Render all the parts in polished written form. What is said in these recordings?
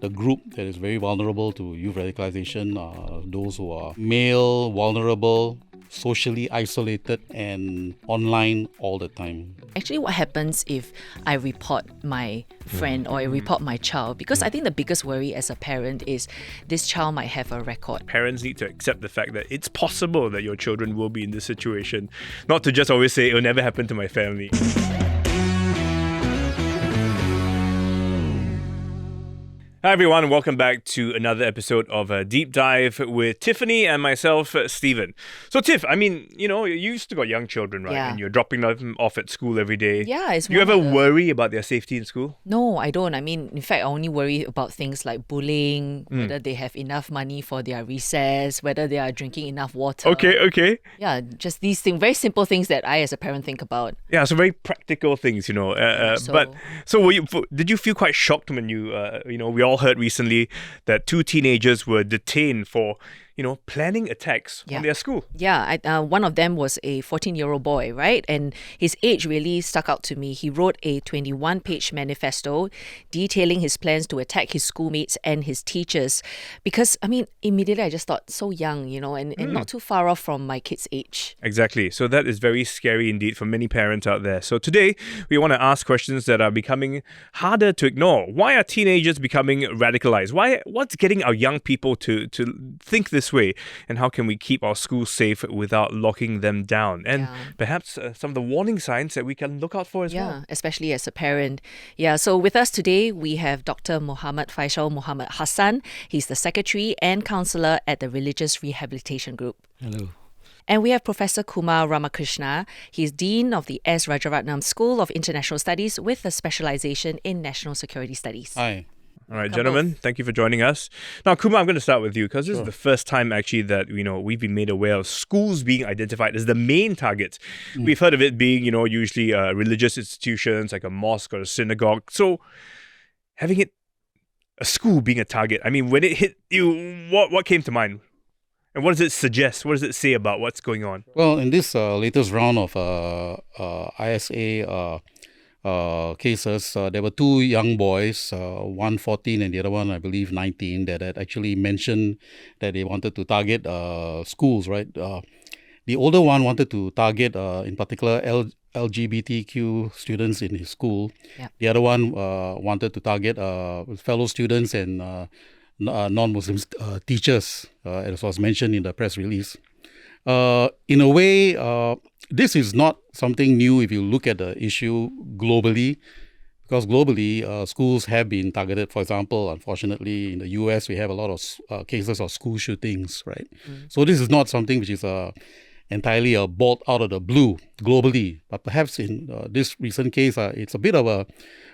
the group that is very vulnerable to youth radicalization are those who are male, vulnerable, socially isolated, and online all the time. Actually, what happens if I report my friend or I report my child? Because I think the biggest worry as a parent is this child might have a record. Parents need to accept the fact that it's possible that your children will be in this situation, not to just always say, it'll never happen to my family. Hi everyone, welcome back to another episode of Deep Dive with Tiffany and myself, Stephen. So Tiff, I mean, you still got young children, right? Yeah. And you're dropping them off at school every day. Yeah, it's Do you ever worry about their safety in school? No, I don't. I mean, in fact, I only worry about things like bullying, whether they have enough money for their recess, whether they are drinking enough water. Okay. Yeah, just these things, very simple things that I as a parent think about. Yeah, so very practical things, Did you feel quite shocked when we all heard recently that 2 teenagers were detained for, planning attacks on their school? Yeah, one of them was a 14-year-old boy, right? And his age really stuck out to me. He wrote a 21-page manifesto detailing his plans to attack his schoolmates and his teachers. Because, immediately I just thought, so young, and not too far off from my kid's age. Exactly. So that is very scary indeed for many parents out there. So today, we want to ask questions that are becoming harder to ignore. Why are teenagers becoming radicalized? What's getting our young people to think this way, and how can we keep our schools safe without locking them down, and perhaps some of the warning signs that we can look out for as well. Especially as a parent. So with us today we have Dr Mohamed Feisal Hassan. He's the secretary and counsellor at the Religious Rehabilitation Group. Hello. And we have Professor Kumar Ramakrishna. He's Dean of the S. Rajaratnam School of International Studies with a specialization in National Security Studies. Hi. All right, gentlemen, thank you for joining us. Now, Kumar, I'm going to start with you because this is the first time actually that, we've been made aware of schools being identified as the main target. We've heard of it being, usually religious institutions like a mosque or a synagogue. So having a school being a target, when it hit you, what came to mind? And what does it suggest? What does it say about what's going on? Well, in this latest round of ISA cases, there were 2 young boys, one 14 and the other one, I believe, 19, that had actually mentioned that they wanted to target schools, right? The older one wanted to target, in particular, LGBTQ students in his school. Yeah. The other one wanted to target fellow students and non-Muslim teachers, as was mentioned in the press release. In a way, this is not something new if you look at the issue globally, because globally, schools have been targeted. For example, unfortunately, in the US, we have a lot of cases of school shootings, right? So this is not something which is entirely a bolt out of the blue globally. But perhaps in this recent case, it's a bit of a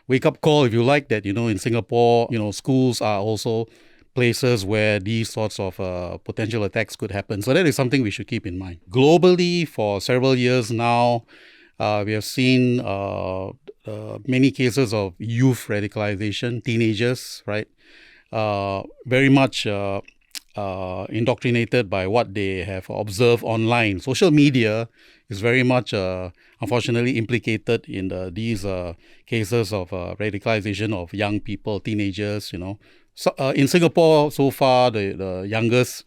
wake-up call, if you like, that, in Singapore, schools are also places where these sorts of potential attacks could happen. So that is something we should keep in mind. Globally, for several years now, we have seen many cases of youth radicalization, teenagers, right? Very much indoctrinated by what they have observed online. Social media is very much, unfortunately, implicated in these cases of radicalization of young people, teenagers, So, in Singapore, so far, the youngest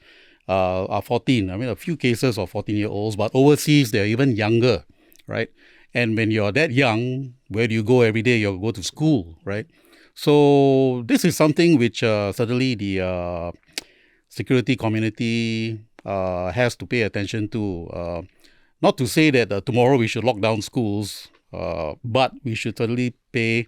are 14. A few cases of 14-year-olds, but overseas, they're even younger, right? And when you're that young, where do you go every day? You go to school, right? So this is something which certainly the security community has to pay attention to. Not to say that tomorrow we should lock down schools, but we should certainly pay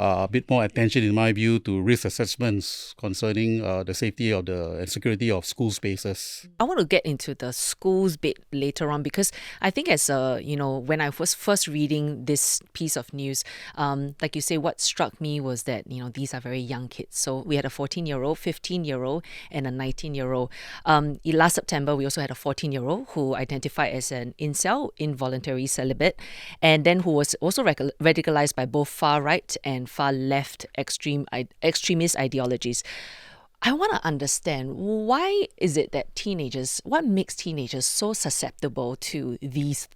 a bit more attention, in my view, to risk assessments concerning the safety of and security of school spaces. I want to get into the schools bit later on because I think as when I was first reading this piece of news, like you say, what struck me was that, these are very young kids. So we had a 14-year-old, 15-year-old, and a 19-year-old. Last September, we also had a 14-year-old who identified as an incel, involuntary celibate, and then who was also radicalized by both far right and far left extremist ideologies. I want to understand, why is it that what makes teenagers so susceptible to these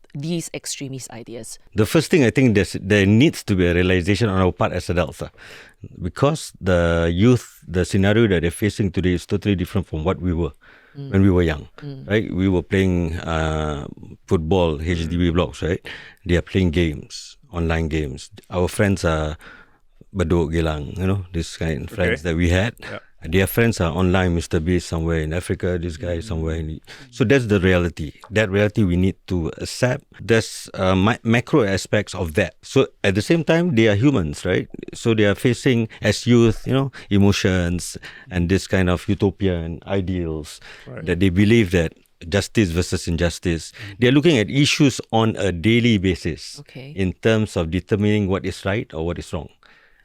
extremist ideas? The first thing, I think there needs to be a realization on our part as adults. Because the youth, the scenario that they're facing today is totally different from what we were when we were young. Right? We were playing football, HDB blocks, right? They are playing games, online games. Our friends are Baduk, Gilang, this kind of friends that we had. Yeah. Their friends are online, Mr. Beast somewhere in Africa, this guy somewhere So that's the reality. That reality we need to accept. There's macro aspects of that. So at the same time, they are humans, right? So they are facing, as youth, emotions and this kind of utopian ideals that they believe that justice versus injustice. They're looking at issues on a daily basis in terms of determining what is right or what is wrong.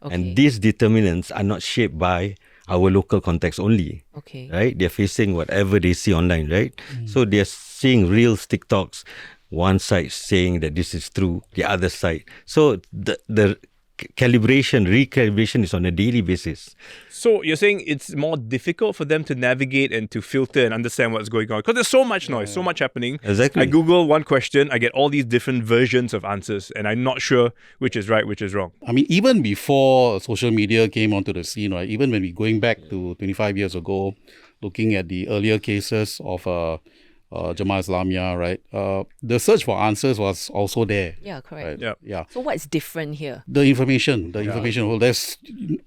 And these determinants are not shaped by our local context only, right? They're facing whatever they see online, right? So they're seeing real TikToks, one side saying that this is true, the other side. So the recalibration is on a daily basis. So you're saying it's more difficult for them to navigate and to filter and understand what's going on because there's so much noise, so much happening. Exactly. I Google one question, I get all these different versions of answers, and I'm not sure which is right, which is wrong. I mean, even before social media came onto the scene, right? Even when we going back to 25 years ago, looking at the earlier cases of Jamaah Islamiyah, right? The search for answers was also there. Yeah, correct. Right? Yeah. So what's different here? The information. Well, there's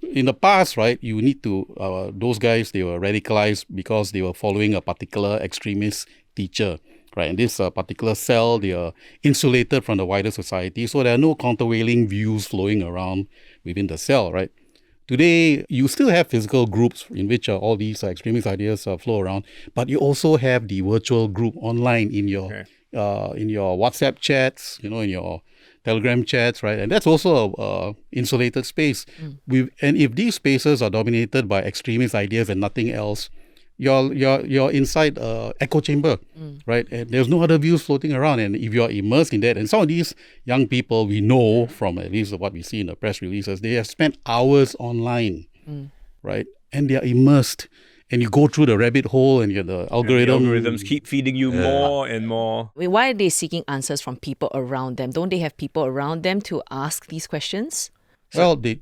in the past, right? You need to those guys, they were radicalized because they were following a particular extremist teacher, right? And this particular cell, they are insulated from the wider society, so there are no countervailing views flowing around within the cell, right? Today, you still have physical groups in which all these extremist ideas flow around, but you also have the virtual group online in your WhatsApp chats, in your Telegram chats, right? And that's also a insulated space. And if these spaces are dominated by extremist ideas and nothing else, you're inside an echo chamber, right? And there's no other views floating around. And if you're immersed in that, and some of these young people, we know from at least what we see in the press releases, they have spent hours online, right? And they are immersed. And you go through the rabbit hole and the algorithm. And the algorithms keep feeding you more and more. Wait, why are they seeking answers from people around them? Don't they have people around them to ask these questions? Well, they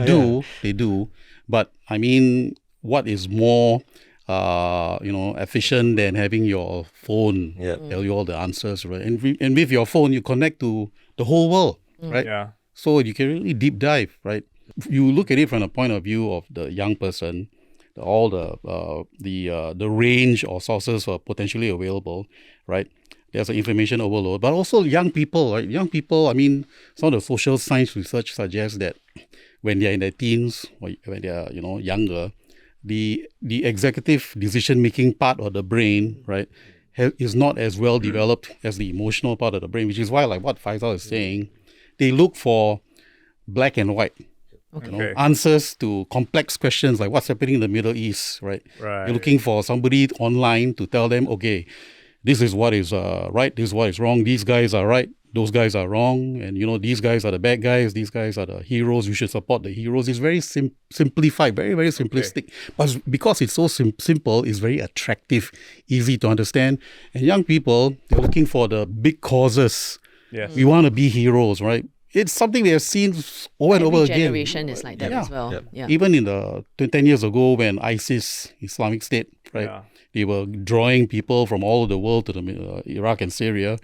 do. But I mean, what is more, efficient than having your phone tell you all the answers, right? And with your phone, you connect to the whole world, right? Yeah. So you can really deep dive, right? You look at it from the point of view of the young person, all the range of sources are potentially available, right? There's an information overload, but also young people, right? Young people, I mean, some of the social science research suggests that when they're in their teens, or when they're younger, the executive decision-making part of the brain, right, is not as well developed as the emotional part of the brain, which is why, like what Faisal is saying, they look for black and white. Answers to complex questions like what's happening in the Middle East, right? You're looking for somebody online to tell them, okay, this is what is right, this is what is wrong, these guys are right, those guys are wrong, and these guys are the bad guys, these guys are the heroes, you should support the heroes. It's very simplified, very, very simplistic. But because it's so simple, it's very attractive, easy to understand. And young people, they're looking for the big causes. Yes. We want to be heroes, right? It's something we have seen over and over again. Every generation is like that as well. Yeah. Even in the 10 years ago when ISIS, Islamic State, right, they were drawing people from all over the world to the Iraq and Syria.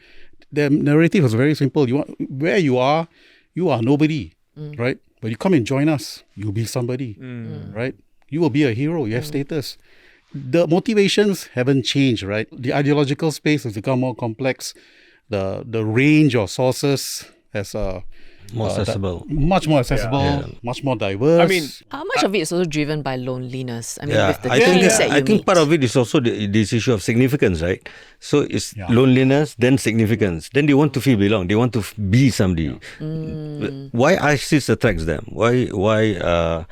Their narrative was very simple. Where you are nobody, right? But you come and join us, you'll be somebody, right? You will be a hero, you have status. The motivations haven't changed, right? The ideological space has become more complex. The range of sources has more accessible. Much more accessible, much more diverse. I mean, how much of it is also driven by loneliness? I mean, with the I teens that you think meet. part of it is also this issue of significance, right? So it's loneliness, then significance. Then they want to feel belong. They want to be somebody. Why ISIS attracts them? Why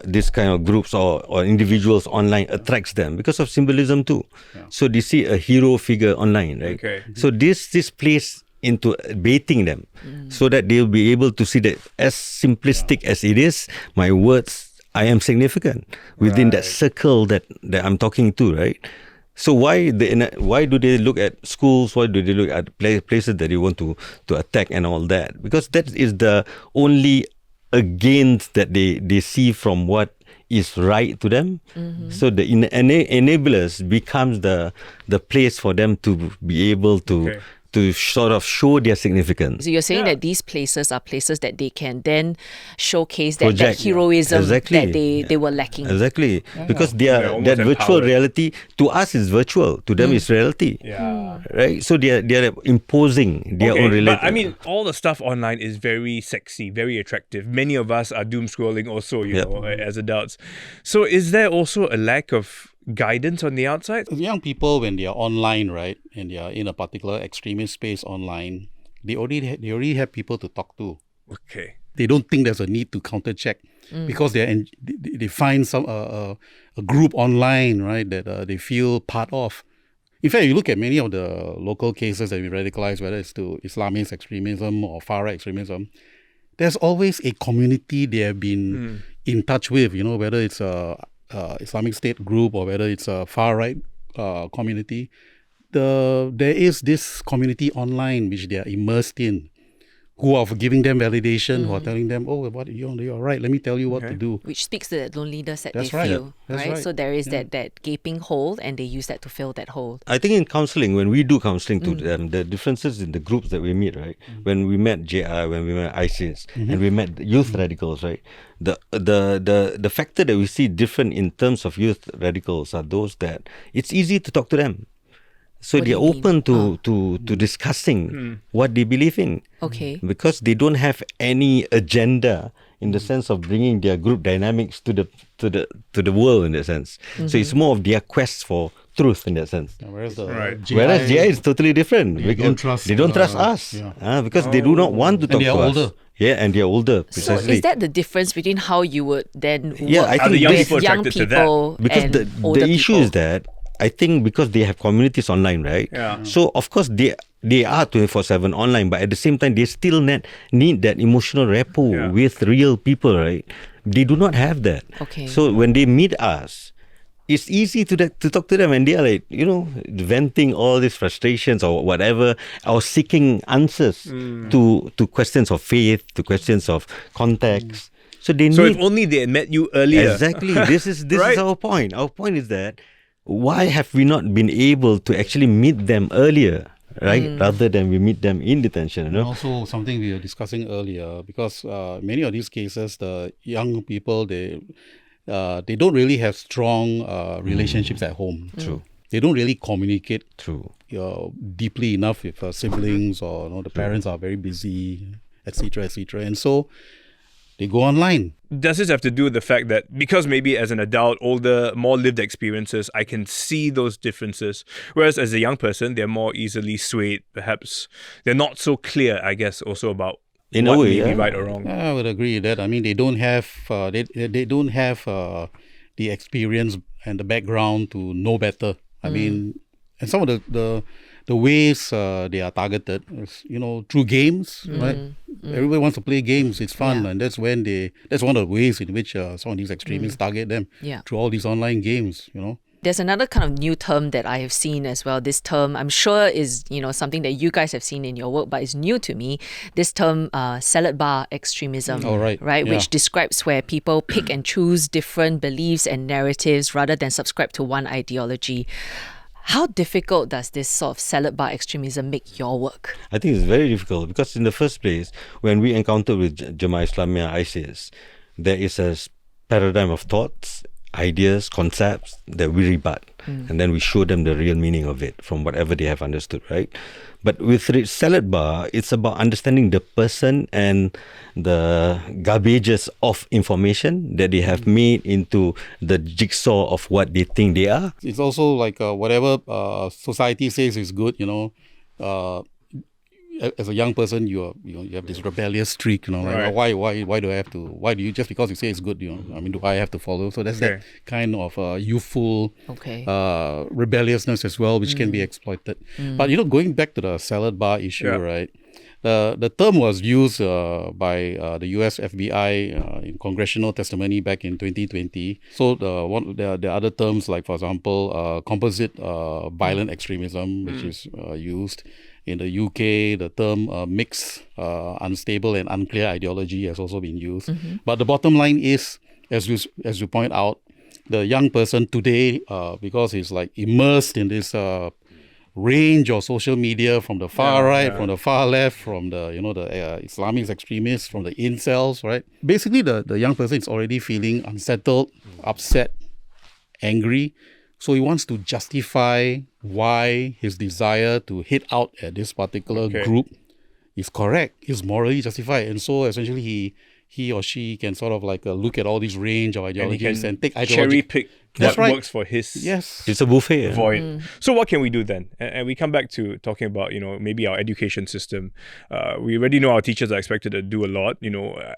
this kind of groups or individuals online attracts them? Because of symbolism too. So they see a hero figure online, right? So this plays into baiting them so that they'll be able to see that as simplistic as it is, my words I am significant within that circle that I'm talking to, right? So why do they look at schools? Why do they look at places that they want to attack and all that? Because that is the only against that they see from what is right to them. So the enablers becomes the place for them to be able to sort of show their significance. So you're saying that these places are places that they can then showcase that heroism that they were lacking. Exactly. Because that virtual empowered. reality to us is virtual, to them is reality. Right? So they are imposing their own reality. But I mean, all the stuff online is very sexy, very attractive. Many of us are doom scrolling also, you know, as adults. So is there also a lack of guidance on the outside? Young people, when they are online, right, and they are in a particular extremist space online, they already have people to talk to. Okay. They don't think there's a need to counter check because they find some a group online, right, that they feel part of. In fact, you look at many of the local cases that we radicalize, whether it's to Islamist extremism or far-right extremism, there's always a community they have been in touch with, you know, whether it's a Islamic State group or whether it's a far-right community. There is this community online which they are immersed in, who are giving them validation, who are telling them, oh, you're right, let me tell you what to do. Which speaks to that loneliness that That's they right. feel, That's right? right. So there is that gaping hole, and they use that to fill that hole. I think in counselling, when we do counselling to them, the differences in the groups that we meet, right? When we met JI, when we met ISIS, and we met youth radicals, right? The factor that we see different in terms of youth radicals are those that it's easy to talk to them. So What do they're you mean? open to discussing what they believe in. Okay. Because they don't have any agenda in the sense of bringing their group dynamics to the world in that sense. So it's more of their quest for truth in that sense. Whereas Whereas GI is totally different. They don't trust, they don't trust us because they do not want to talk they are to older. us. Yeah, and they're older. So Precisely. is that the difference between how you would then work I think the young with people young attracted to that? people because and the older issue people? is that I think because they have communities online, right? Yeah. So of course they are 24/7 online, but at the same time they still need that emotional rapport with real people, right? They do not have that. Okay. So when they meet us, it's easy to talk to them, and they are like, venting all these frustrations or whatever, or seeking answers to questions of faith, to questions of context. So they So need. if only they had met you earlier. Exactly. This is Right. our point. Our point is that why have we not been able to actually meet them earlier, right? Rather than we meet them in detention, And also something we were discussing earlier, because many of these cases, the young people, they don't really have strong relationships at home. True. They don't really communicate True. deeply enough with siblings, or the parents are very busy, etc., etc. And so they go online. Does this have to do with the fact that because maybe as an adult, older, more lived experiences, I can see those differences, whereas as a young person, they're more easily swayed, perhaps they're not so clear, I guess, also about In what a way, may be yeah. right or wrong. I would agree with that. I mean, they don't have they don't have the experience and the background to know better. I mean, and some of the ways they are targeted is, through games, right? Everybody wants to play games. It's fun, and that's one of the ways in which some of these extremists target them through all these online games. There's another kind of new term that I have seen as well. This term, I'm sure, is something that you guys have seen in your work, but it's new to me. This term, salad bar extremism, Oh, right. Yeah. which describes where people pick and choose different beliefs and narratives rather than subscribe to one ideology. How difficult does this sort of salad bar extremism make your work? I think it's very difficult because in the first place, when we encounter with Jemaah Islamiyah, ISIS, there is a paradigm of thoughts, ideas, concepts that we rebut, and then we show them the real meaning of it from whatever they have understood, right? But with salad bar, it's about understanding the person and the garbages of information that they have made into the jigsaw of what they think they are. It's also like whatever society says is good, as a young person, you have this rebellious streak, Right. like why do I have to? Why do you, just because you say it's good, I mean, do I have to follow? So that's that kind of youthful rebelliousness as well, which can be exploited. But going back to the salad bar issue, right? The term was used by the US FBI in congressional testimony back in 2020. So the other terms, like for example, composite violent extremism, which is used. In the UK, the term mixed, unstable and unclear ideology has also been used. But the bottom line is, as you point out, the young person today, because he's like immersed in this range of social media from the far right, from the far left, from the the Islamic extremists, from the incels, right? Basically, the young person is already feeling unsettled, upset, angry. So he wants to justify why his desire to hit out at this particular group is correct, is morally justified. And so essentially he or she can sort of like look at all these range of ideologies and take cherry pick That's what right. works for his It's a buffet. void. So what can we do then? And we come back to talking about, maybe our education system. We already know our teachers are expected to do a lot.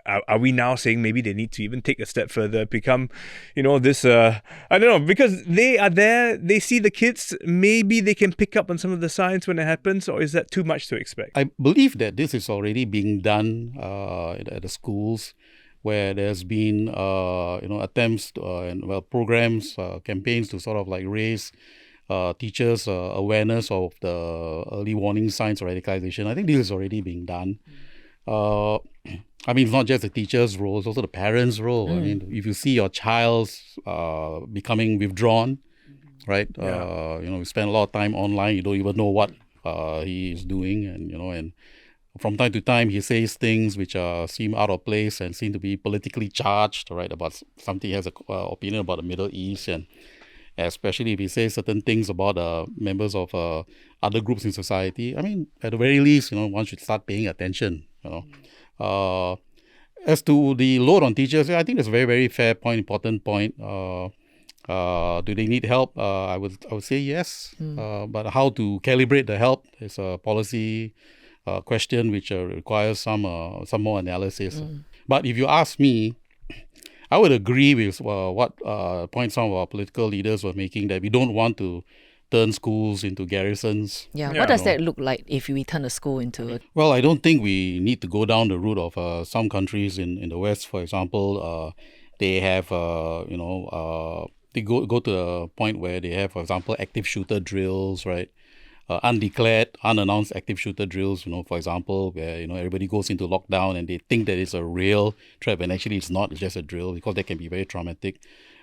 Are we now saying maybe they need to even take a step further, become, this, I don't know, because they are there, they see the kids, maybe they can pick up on some of the signs when it happens, or is that too much to expect? I believe that this is already being done at the schools, where there's been attempts to, and programs, campaigns to sort of like raise teachers' awareness of the early warning signs of radicalization. I think this is already being done. It's not just the teacher's role; it's also the parents' role. I mean, if you see your child's becoming withdrawn, right? We spend a lot of time online. You don't even know what he is doing, and from time to time, he says things which seem out of place and seem to be politically charged, right? About something he has an opinion about the Middle East, and especially if he says certain things about members of other groups in society. I mean, at the very least, one should start paying attention. As to the load on teachers, I think that's a very, very fair point, important point. Do they need help? I would say yes. But how to calibrate the help is a policy question which requires some more analysis. But if you ask me, I would agree with what points some of our political leaders were making, that we don't want to turn schools into garrisons. What does that look like if we turn a school into Well, I don't think we need to go down the route of some countries in the West, for example. They have, they go to a point where they have, for example, active shooter drills, right? Undeclared, unannounced active shooter drills, for example, where, everybody goes into lockdown and they think that it's a real threat, and actually it's not, it's just a drill, because that can be very traumatic.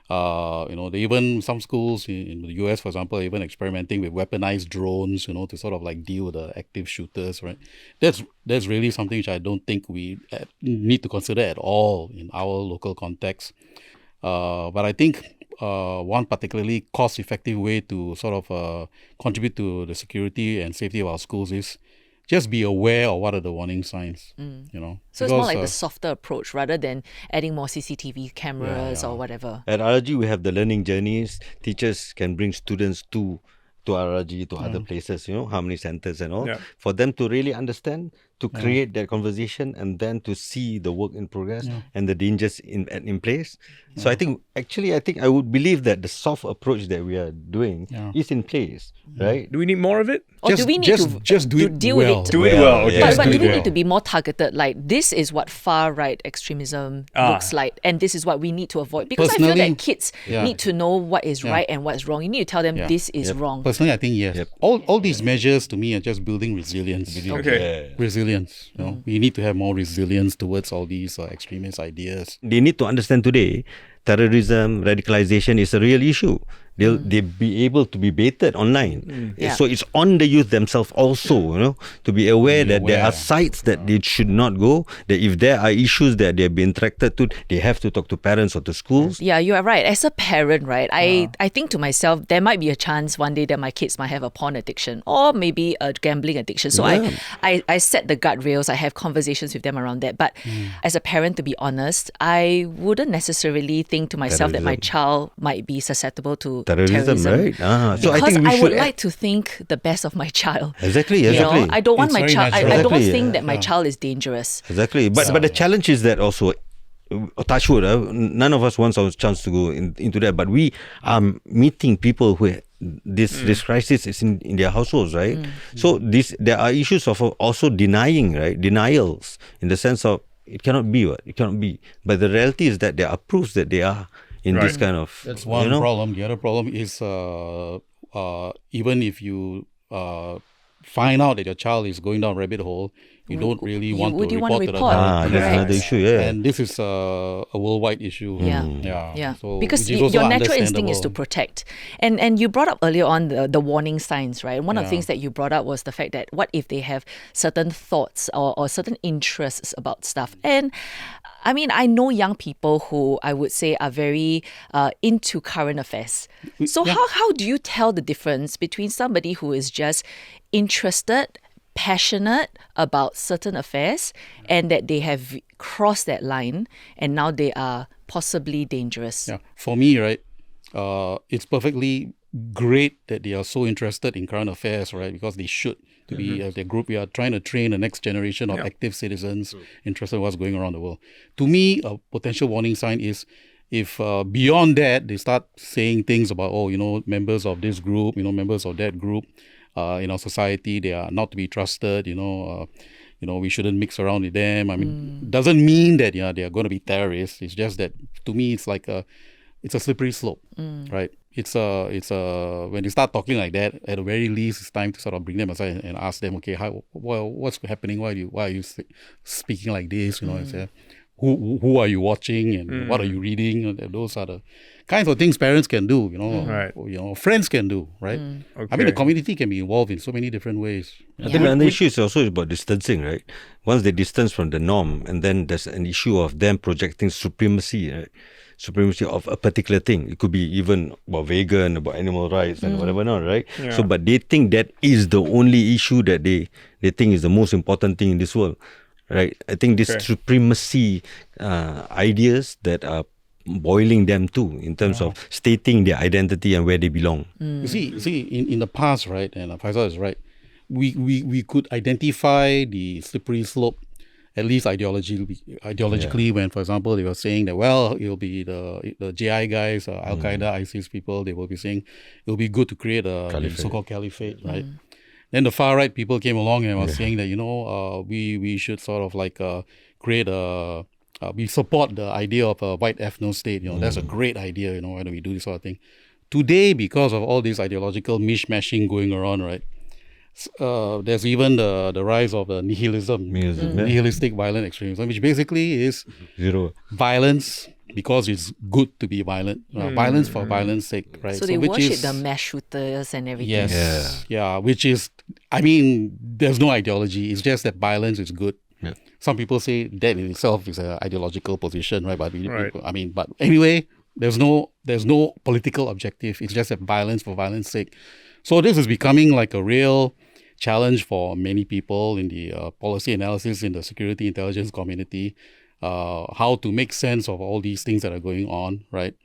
They even, some schools in the US, for example, even experimenting with weaponized drones, to sort of like deal with the active shooters, right? That's really something which I don't think we need to consider at all in our local context. But I think one particularly cost-effective way to sort of contribute to the security and safety of our schools is just be aware of what are the warning signs. So it's more like the softer approach rather than adding more CCTV cameras or whatever. At RRG, we have the learning journeys. Teachers can bring students to RRG, to other places, Harmony centers and all, for them to really understand, to create that conversation, and then to see the work in progress and the dangers in place. So I think I would believe that the soft approach that we are doing is in place, right? Do we need more of it? Or do we need to do it deal well. with it? Do it well. Okay. But do we need to be more targeted? Like, this is what far-right extremism looks like, and this is what we need to avoid. Because I feel that kids need to know what is right and what's wrong. You need to tell them this is wrong. Personally, I think yes. All these measures to me are just building resilience. Okay. Resilience. We need to have more resilience towards all these extremist ideas. They need to understand today, terrorism, radicalization is a real issue. They'll be able to be baited online. So it's on the youth themselves also, to be aware that there are sites that they should not go, that if there are issues that they've been attracted to, they have to talk to parents or to schools. Yeah, you are right. As a parent, right, I think to myself, there might be a chance one day that my kids might have a porn addiction or maybe a gambling addiction. So I set the guardrails, I have conversations with them around that. But as a parent, to be honest, I wouldn't necessarily think to myself that my child might be susceptible to terrorism, right? So because I think we would like to think the best of my child. Exactly. I don't want It's my very child. natural. I don't think that my child is dangerous. Exactly. But the challenge is that also touch wood, none of us wants our chance to go into that, but we are meeting people who this crisis is in their households, right? So there are issues of also denying, right? Denials in the sense of it cannot be what it cannot be, but the reality is that there are proofs that they are in this kind of. That's one problem. The other problem is even if you find out that your child is going down a rabbit hole, you don't really want to report to the authorities. That's another issue, And this is a worldwide issue. Yeah. So, because which is also your natural instinct is to understandable. protect. And you brought up earlier on the warning signs, right? One of the things that you brought up was the fact that what if they have certain thoughts or certain interests about stuff? And I mean, I know young people who I would say are very into current affairs. So how do you tell the difference between somebody who is just interested, passionate about certain affairs, and that they have crossed that line and now they are possibly dangerous? Yeah. For me, right, it's perfectly great that they are so interested in current affairs, right? Because they should. To be as a group, we are trying to train the next generation of active citizens interested in what's going around the world. To me, a potential warning sign is if beyond that they start saying things about, members of this group, members of that group, in our society, they are not to be trusted. We shouldn't mix around with them. I mean, doesn't mean that they are going to be terrorists. It's just that to me, it's like it's a slippery slope, right? It's when they start talking like that, at the very least, it's time to sort of bring them aside and ask them, okay, what's happening? Why are you speaking like this? And say, who are you watching and what are you reading? Those are the kinds of things parents can do. Friends can do, right? Okay. I mean, the community can be involved in so many different ways. I think another issue is also about distancing, right? Once they distance from the norm, and then there's an issue of them projecting supremacy, right? Supremacy of a particular thing. It could be even about vegan, about animal rights and whatever not, right? Yeah. So, but they think that is the only issue that they think is the most important thing in this world, right? I think this supremacy ideas that are boiling them too in terms of stating their identity and where they belong. You see, in the past, right, and Faisal is right, we could identify the slippery slope, at least ideologically, when, for example, they were saying that, it'll be the JI guys, Al-Qaeda, ISIS people, they will be saying it'll be good to create a so-called caliphate, right? Then the far-right people came along and were saying that, we should sort of like create we support the idea of a white ethno-state, that's a great idea, why don't we do this sort of thing? Today, because of all this ideological mishmashing going around, right, there's even the rise of the nihilistic violent extremism, which basically is violence because it's good to be violent, violence for violence sake, right? So they worship the mass shooters and everything. Yes, which is, I mean, there's no ideology. It's just that violence is good. Yeah. Some people say that in itself is an ideological position, right? But but anyway, there's no political objective. It's just that violence for violence sake. So this is becoming like a real challenge for many people in the policy analysis in the security intelligence community, how to make sense of all these things that are going on, right?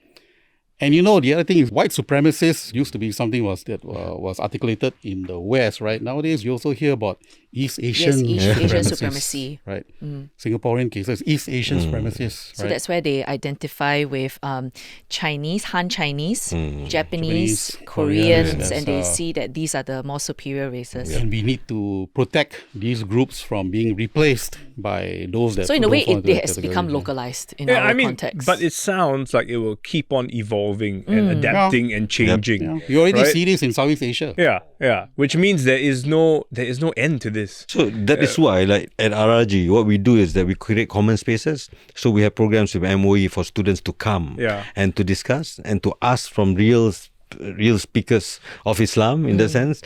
And the other thing is white supremacists used to be something was articulated in the West, right? Nowadays, you also hear about East Asian supremacy. Right? Singaporean cases, East Asian supremacists. So right? that's where they identify with Chinese, Han Chinese, Japanese, Koreans, and they see that these are the more superior races. And we need to protect these groups from being replaced by those that... So in a way, it has become localized in our context. But it sounds like it will keep on evolving and adapting and changing. Yeah. You already see this in Southeast Asia. Yeah. Which means there is no end to this. So that is why, like at RRG, what we do is that we create common spaces. So we have programs with MOE for students to come and to discuss and to ask from real speakers of Islam in the sense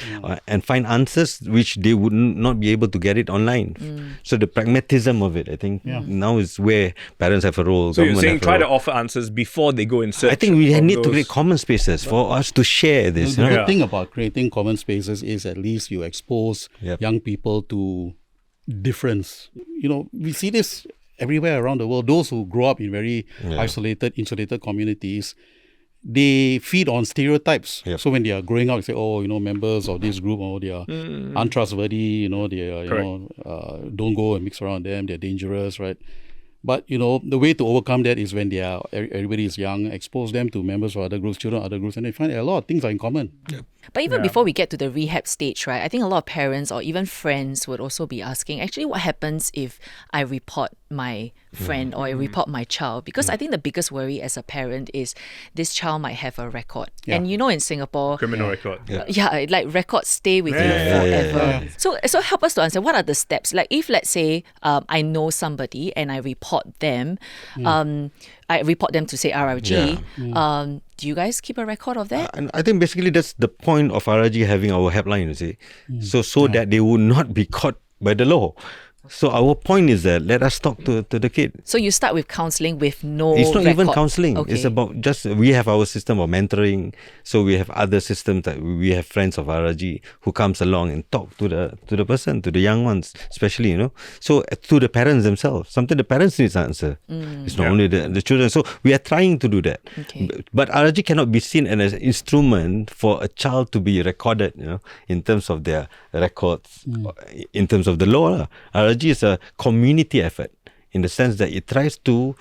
and find answers which they would not be able to get it online. So the pragmatism of it, I think now is where parents have a role. So you're saying try to offer answers before they go and search. I think we need to create common spaces for us to share this. The good thing about creating common spaces is at least you expose young people to difference. We see this everywhere around the world. Those who grow up in very insulated communities, they feed on stereotypes. So when they are growing up, they say, members of this group, they are untrustworthy, they are, don't go and mix around them, they're dangerous, right? But, the way to overcome that is when everybody is young, expose them to members of other groups, children of other groups, and they find a lot of things are in common. But even before we get to the rehab stage, right, I think a lot of parents or even friends would also be asking, actually, what happens if I report my friend or I report my child? Because I think the biggest worry as a parent is this child might have a record. Yeah. And in Singapore, Criminal record. like records stay with you forever. Yeah. So help us to understand, what are the steps? Like if, let's say, I know somebody and I report them, I report them to, say, RRG. Do you guys keep a record of that? And I think basically that's the point of RRG having our helpline, you see. So that they would not be caught by the law. So our point is that let us talk to the kid. So you start with counselling with no It's not even record. counselling. Okay. It's about we have our system of mentoring. So we have other systems that we have friends of RRG who comes along and talk to the person, to the young ones, especially, So to the parents themselves. Sometimes the parents need to answer. It's not only the children. So we are trying to do that. Okay. But RRG cannot be seen as an instrument for a child to be recorded, in terms of their records, in terms of the law. RRG is a community effort in the sense that it tries to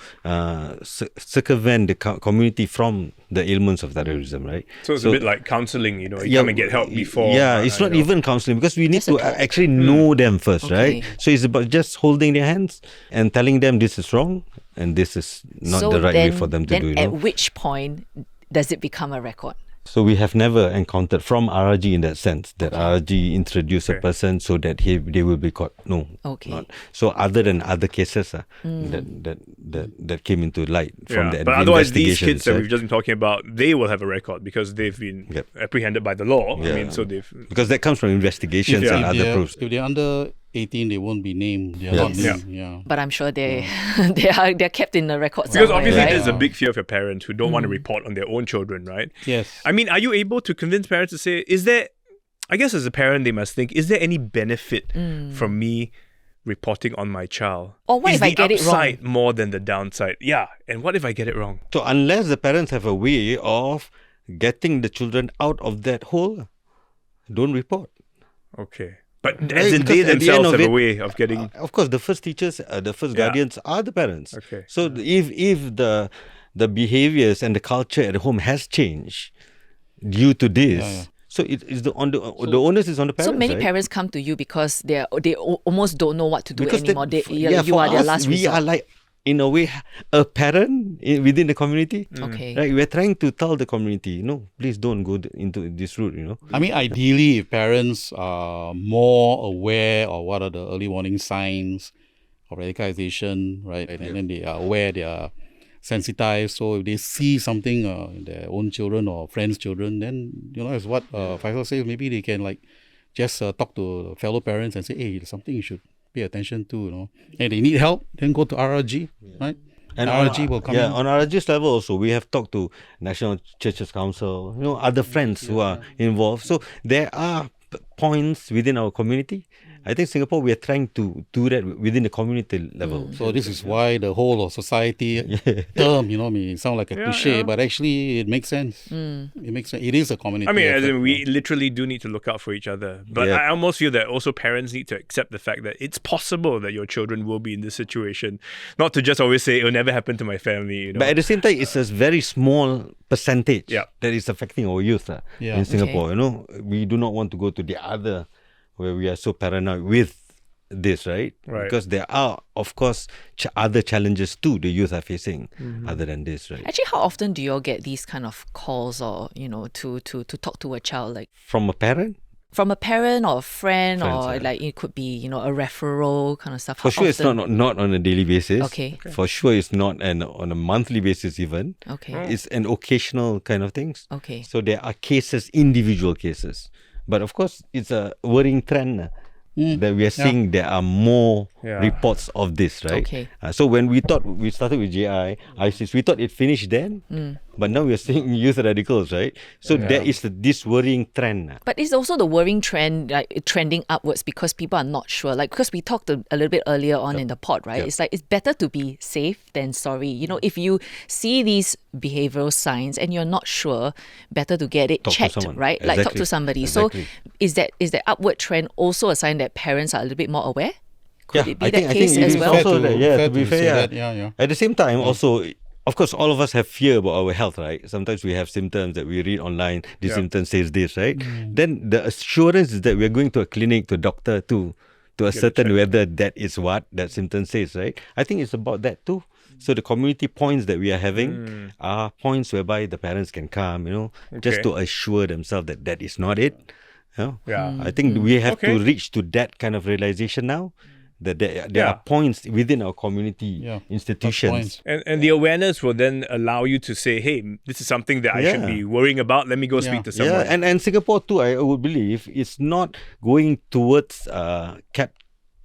circumvent the community from the ailments of terrorism, right? So it's a bit like counselling, you come and get help before. Yeah, it's not even counselling because we need Just a to talk. actually know them first, Okay. right? So it's about just holding their hands and telling them this is wrong and this is not the right way for them to do. Then at which point does it become a record? So we have never encountered from RRG in that sense that RRG introduced a person so that they will be caught. No. Okay. Not. So other than other cases that came into light from the But otherwise, these investigation kids that itself. we've just been talking about, they will have a record because they've been apprehended by the law. I mean, so they've... Because that comes from investigations and other proofs. If they're under 18, they won't be named. They are not named. Yeah. But I'm sure they're kept in the record Because somewhere, obviously right? there's a big fear of your parents who don't want to report on their own children, right? Yes. I mean, are you able to convince parents to say, I guess as a parent, they must think, is there any benefit from me reporting on my child? Or what is if I get it the wrong? upside more than the downside? Yeah. And what if I get it wrong? So unless the parents have a way of getting the children out of that hole, don't report. Okay. But Right, as in because they at the end themselves of have a it, way of getting... Of course, the first teachers, the first guardians are the parents. Okay. So if the behaviors and the culture at home has changed due to this, so it's the onus is on the parents. So many right? parents come to you because they almost don't know what to do Because anymore. You for are their us, last we resort. are like, in a way, a parent within the community. Okay. Right? We're trying to tell the community, no, please don't go into this route, I mean, ideally, if parents are more aware of what are the early warning signs of radicalization, right, and then they are aware, they are sensitized. So if they see something in their own children or friends' children, then, as what Faisal says, maybe they can just talk to fellow parents and say, hey, there's something you should pay attention to, And they need help, then go to RRG, right? And RRG will come in. on RRG's level also, we have talked to National Churches Council, other friends who are involved. So there are points within our community. I think Singapore, we are trying to do that within the community level. So this is why the whole of society term, may sound like a cliche, but actually it makes sense. It makes sense. It is a community I mean, as effort, in we literally do need to look out for each other. But I almost feel that also parents need to accept the fact that it's possible that your children will be in this situation. Not to just always say, it'll never happen to my family. But at the same time, it's a very small percentage that is affecting our youth in Singapore. We do not want to go to the other where we are so paranoid with this, right? Because there are, of course, other challenges too the youth are facing other than this, right? Actually, how often do you all get these kind of calls or, to talk to a child? Like from a parent? From a parent or a friend, or Friends, like it could be, a referral kind of stuff. For sure, it's not on a daily basis. Okay. For sure, it's not on a monthly basis even. Okay. It's an occasional kind of things. Okay. So there are cases, individual cases. But of course, it's a worrying trend that we are seeing there are more reports of this, right? Okay. So when we started with ISIS, we thought it finished then. But now we are seeing youth radicals, right? So there is this worrying trend. But it's also the worrying trend, trending upwards because people are not sure. Because we talked a little bit earlier on in the pod, right? It's it's better to be safe than sorry. If you see these behavioral signs and you're not sure, better to get it checked, right? Exactly. Like talk to somebody. Exactly. So is that upward trend also a sign that parents are a little bit more aware? Could it be I that think case it as is well? also that, yeah, fair to be to fair, say yeah. that, yeah. At the same time, also, of course, all of us have fear about our health, right? Sometimes we have symptoms that we read online. This symptom says this, right? Then the assurance is that we're going to a clinic, to a doctor, to ascertain whether that is what that symptom says, right? I think it's about that too. So the community points that we are having are points whereby the parents can come, just to assure themselves that that is not it. I think we have to reach to that kind of realization now, that there are points within our community institutions. And the awareness will then allow you to say, hey, this is something that I should be worrying about. Let me go speak to someone. Yeah, and Singapore too, I would believe, is not going towards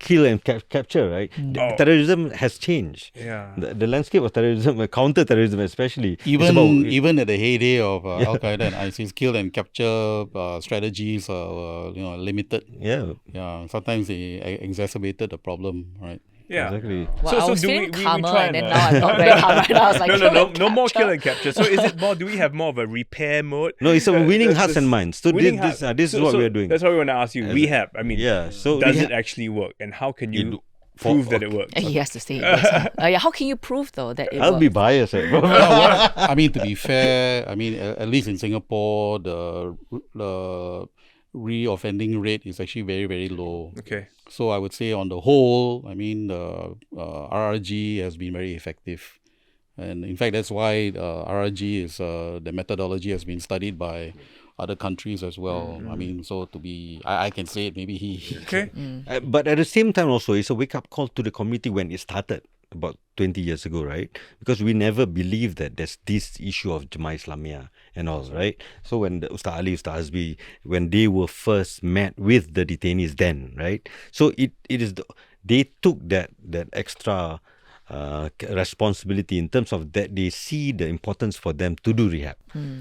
kill and capture, right? Terrorism has changed. Yeah. The landscape of terrorism, counter-terrorism especially. Even at the heyday of Al-Qaeda and ISIS, kill and capture strategies are limited. Yeah. Yeah, sometimes they exacerbated the problem, right? Yeah. Exactly. Well, I was do feeling we calmer, try and then and, now I'm not very calm right now. I was like, no more kill and capture. So is it more? Do we have more of a repair mode? No, it's a winning hearts and minds. So this is what we are doing. That's what we want to ask you. Rehab. I mean, so does it actually work, and how can you prove that it works? he has to say it works. How can you prove though that it I'll works? be biased. Right? I mean, to be fair, at least in Singapore, the re-offending rate is actually very, very low. Okay. So I would say on the whole, the RRG has been very effective. And in fact, that's why RRG is, the methodology has been studied by other countries as well. So I can say it, maybe he. Okay. But at the same time also, it's a wake-up call to the community when it started about 20 years ago, right? Because we never believed that there's this issue of Jemaah Islamiyah and all, right? So when the Ustaz Ali, Ustaz Azbi, when they were first met with the detainees then, right? So they took that extra responsibility in terms of that they see the importance for them to do rehab.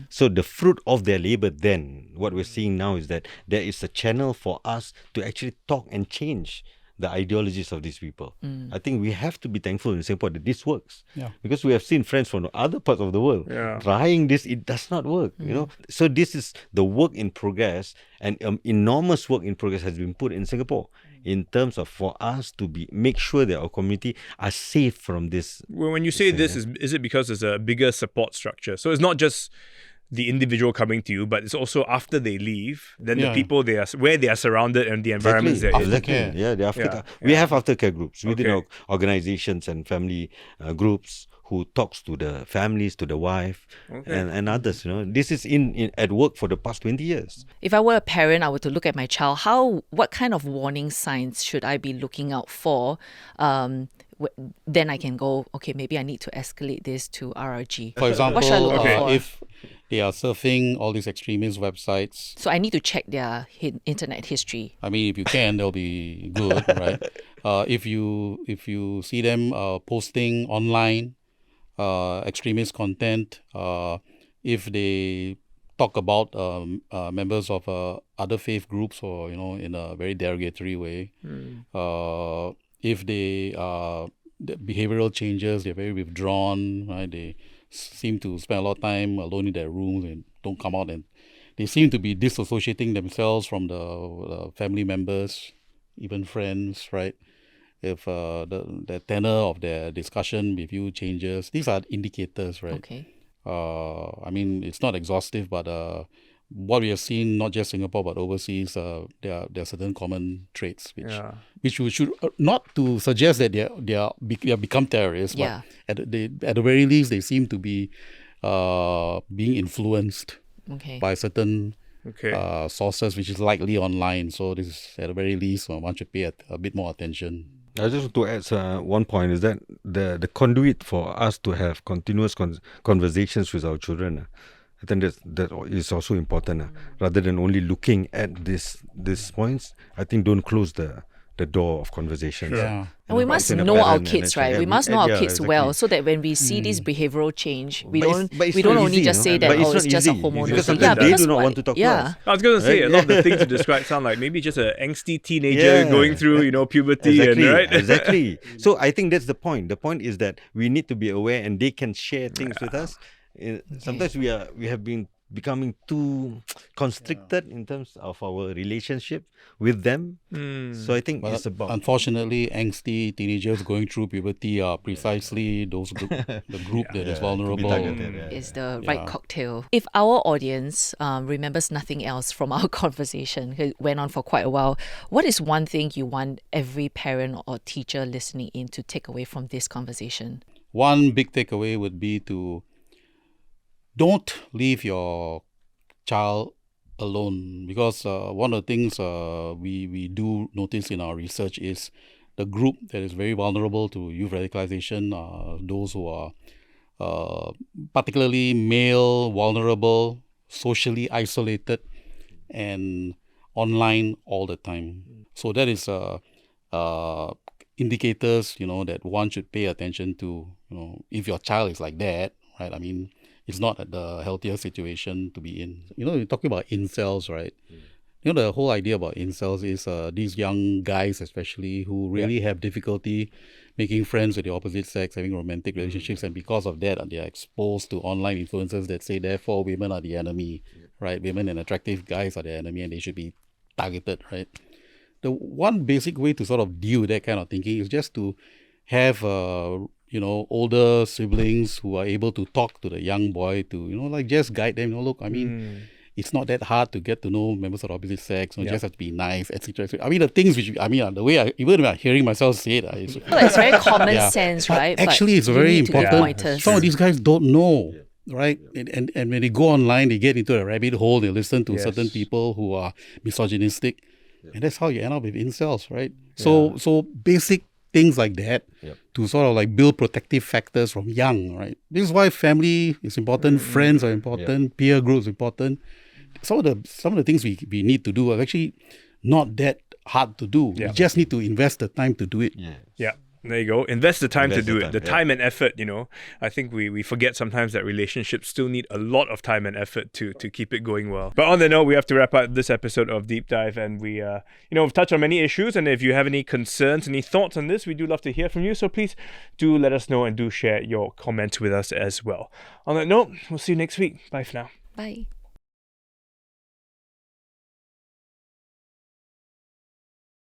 So the fruit of their labor then, what we're seeing now is that there is a channel for us to actually talk and change the ideologies of these people. I think we have to be thankful in Singapore that this works. Because we have seen friends from other parts of the world trying this, it does not work. So this is the work in progress, and enormous work in progress has been put in Singapore in terms of for us to make sure that our community are safe from this. Well, when you say this, is it because there's a bigger support structure? So it's not just the individual coming to you, but it's also after they leave, then the people where they are surrounded and the environments they're in. Exactly. Yeah, the aftercare. We have aftercare groups within our organizations and family groups who talks to the families, to the wife, and others. This is at work for the past 20 years. If I were a parent, I were to look at my child, what kind of warning signs should I be looking out for? Then I can go, okay, maybe I need to escalate this to RRG. For example, what should I look for? If they are surfing all these extremist websites. So I need to check their internet history. If you can, they'll be good, right? If you see them posting online extremist content, if they talk about members of other faith groups or in a very derogatory way, if they the behavioral changes, they're very withdrawn, right? They seem to spend a lot of time alone in their rooms and don't come out, and they seem to be disassociating themselves from the family members, even friends, right? If the tenor of their discussion with you changes, these are indicators, right? Okay. It's not exhaustive, but what we have seen, not just Singapore but overseas, there are certain common traits which we should not to suggest that they are become terrorists, but at the very least they seem to be being influenced by certain sources, which is likely online. So this is at the very least one should pay a bit more attention. I just want to add one point is that the conduit for us to have continuous conversations with our children. I think that is also important. Rather than only looking at these points, I think don't close the door of conversations. Yeah. And we must know our kids, right? We must know our kids well, so that when we see this behavioral change, we don't only just say that it's just a hormonal because thing. sometimes they do not want to talk to us. I was going to say, a lot of the things you describe sound like maybe just an angsty teenager going through, puberty. Exactly. So I think that's the point. The point is that we need to be aware and they can share things with us. Sometimes we have been becoming too constricted in terms of our relationship with them. So I think it's about Unfortunately, angsty teenagers going through puberty are precisely those the group that is vulnerable. Is the right cocktail. If our audience remembers nothing else from our conversation, it went on for quite a while, what is one thing you want every parent or teacher listening in to take away from this conversation? One big takeaway would be to don't leave your child alone, because one of the things we do notice in our research is the group that is very vulnerable to youth radicalization, those who are particularly male, vulnerable, socially isolated, and online all the time. So that is indicators, that one should pay attention to. If your child is like that, right? I mean, it's not the healthiest situation to be in. You're talking about incels, right? The whole idea about incels is these young guys, especially, who really have difficulty making friends with the opposite sex, having romantic relationships, and because of that, they are exposed to online influences that say, therefore, women are the enemy, right? Women and attractive guys are the enemy, and they should be targeted, right? The one basic way to sort of deal with that kind of thinking is just to have older siblings who are able to talk to the young boy to, just guide them. Look, I mean, it's not that hard to get to know members of the opposite sex. You just have to be nice, etc. I mean, the things the way even when I'm hearing myself say it, it's very common sense, right? Actually, it's very important. Some of these guys don't know, right? And when they go online, they get into a rabbit hole. They listen to certain people who are misogynistic, and that's how you end up with incels, right? So basic things like that to sort of like build protective factors from young, right? This is why family is important, friends are important, peer groups important. Some of the things we need to do are actually not that hard to do. We just need to invest the time to do it. Yeah. There you go. Invest the time to do it. The time and effort, I think we forget sometimes that relationships still need a lot of time and effort to keep it going well. But on the note, we have to wrap up this episode of Deep Dive, and we, we've touched on many issues, and if you have any concerns, any thoughts on this, we do love to hear from you. So please do let us know and do share your comments with us as well. On that note, we'll see you next week. Bye for now. Bye.